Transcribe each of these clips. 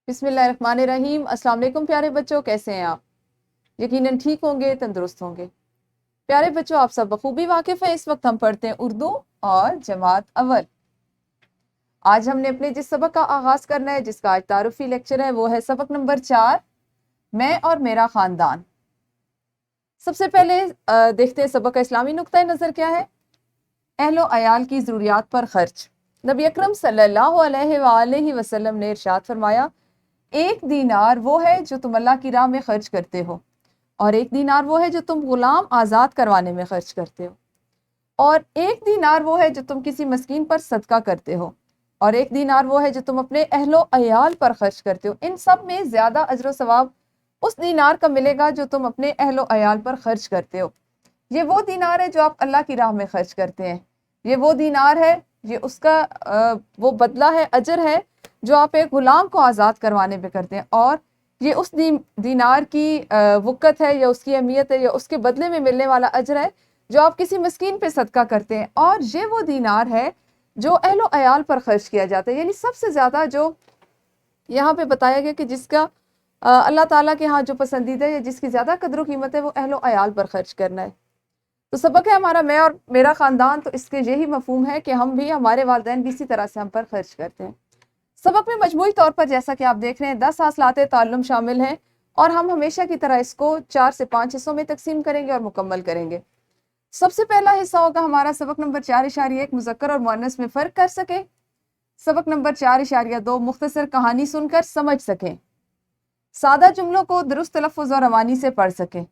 بسم اللہ الرحمن الرحیم۔ السلام علیکم پیارے بچوں، کیسے ہیں آپ؟ یقیناً ٹھیک ہوں گے، تندرست ہوں گے۔ پیارے بچوں، آپ سب بخوبی واقف ہیں، اس وقت ہم پڑھتے ہیں اردو اور جماعت اول۔ آج ہم نے اپنے جس سبق کا آغاز کرنا ہے، جس کا آج تعارفی لیکچر ہے، وہ ہے سبق نمبر 4، میں اور میرا خاندان۔ سب سے پہلے دیکھتے ہیں سبق کا اسلامی نقطۂ نظر کیا ہے۔ اہل و عیال کی ضروریات پر خرچ۔ نبی اکرم صلی اللہ علیہ وآلہ وسلم نے ارشاد فرمایا، ایک دینار وہ ہے جو تم اللہ کی راہ میں خرچ کرتے ہو، اور ایک دینار وہ ہے جو تم غلام آزاد کروانے میں خرچ کرتے ہو، اور ایک دینار وہ ہے جو تم کسی مسکین پر صدقہ کرتے ہو، اور ایک دینار وہ ہے جو تم اپنے اہل و عیال پر خرچ کرتے ہو۔ ان سب میں زیادہ اجر و ثواب اس دینار کا ملے گا جو تم اپنے اہل و عیال پر خرچ کرتے ہو۔ یہ وہ دینار ہے جو آپ اللہ کی راہ میں خرچ کرتے ہیں، یہ وہ دینار ہے، یہ اس کا وہ بدلہ ہے، اجر ہے جو آپ ایک غلام کو آزاد کروانے پہ کرتے ہیں، اور یہ اس دینار کی وقت ہے، یا اس کی اہمیت ہے، یا اس کے بدلے میں ملنے والا اجر ہے جو آپ کسی مسکین پہ صدقہ کرتے ہیں، اور یہ وہ دینار ہے جو اہل و عیال پر خرچ کیا جاتا ہے۔ یعنی سب سے زیادہ جو یہاں پہ بتایا گیا کہ جس کا اللہ تعالیٰ کے ہاں جو پسندیدہ ہے، یا جس کی زیادہ قدر و قیمت ہے، وہ اہل و عیال پر خرچ کرنا ہے۔ تو سبق ہے ہمارا میں اور میرا خاندان، تو اس کے یہی مفہوم ہے کہ ہم بھی، ہمارے والدین بھی اسی طرح سے ہم پر خرچ کرتے ہیں۔ سبق میں مجموعی طور پر جیسا کہ آپ دیکھ رہے ہیں 10 حاصلات تعلم شامل ہیں، اور ہم ہمیشہ کی طرح اس کو 4 سے 5 حصوں میں تقسیم کریں گے اور مکمل کریں گے۔ سب سے پہلا حصہ ہوگا ہمارا سبق نمبر 4.1 مذکر اور مؤنث میں فرق کر سکیں۔ سبق نمبر 4.2 مختصر کہانی سن کر سمجھ سکیں، سادہ جملوں کو درست تلفظ اور روانی سے پڑھ سکیں،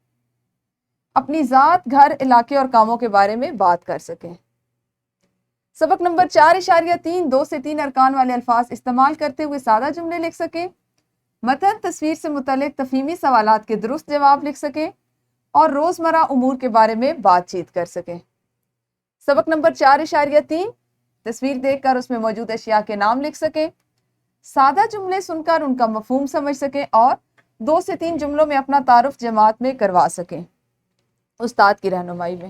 اپنی ذات، گھر، علاقے اور کاموں کے بارے میں بات کر سکیں۔ سبق نمبر 4.3 2 سے 3 ارکان والے الفاظ استعمال کرتے ہوئے سادہ جملے لکھ سکیں، متن تصویر سے متعلق تفہیمی سوالات کے درست جواب لکھ سکیں، اور روزمرہ امور کے بارے میں بات چیت کر سکیں۔ سبق نمبر 4.3 تصویر دیکھ کر اس میں موجود اشیاء کے نام لکھ سکیں، سادہ جملے سن کر ان کا مفہوم سمجھ سکیں، اور 2 سے 3 جملوں میں اپنا تعارف جماعت میں کروا سکیں استاد کی رہنمائی میں۔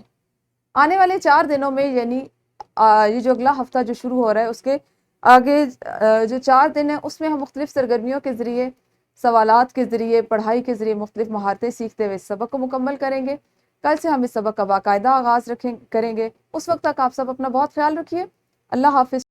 آنے والے 4 دنوں میں، یعنی یہ جو اگلا ہفتہ جو شروع ہو رہا ہے، اس کے آگے جو 4 دن ہیں، اس میں ہم مختلف سرگرمیوں کے ذریعے، سوالات کے ذریعے، پڑھائی کے ذریعے مختلف مہارتیں سیکھتے ہوئے اس سبق کو مکمل کریں گے۔ کل سے ہم اس سبق کا باقاعدہ آغاز کریں گے۔ اس وقت تک آپ سب اپنا بہت خیال رکھیے۔ اللہ حافظ۔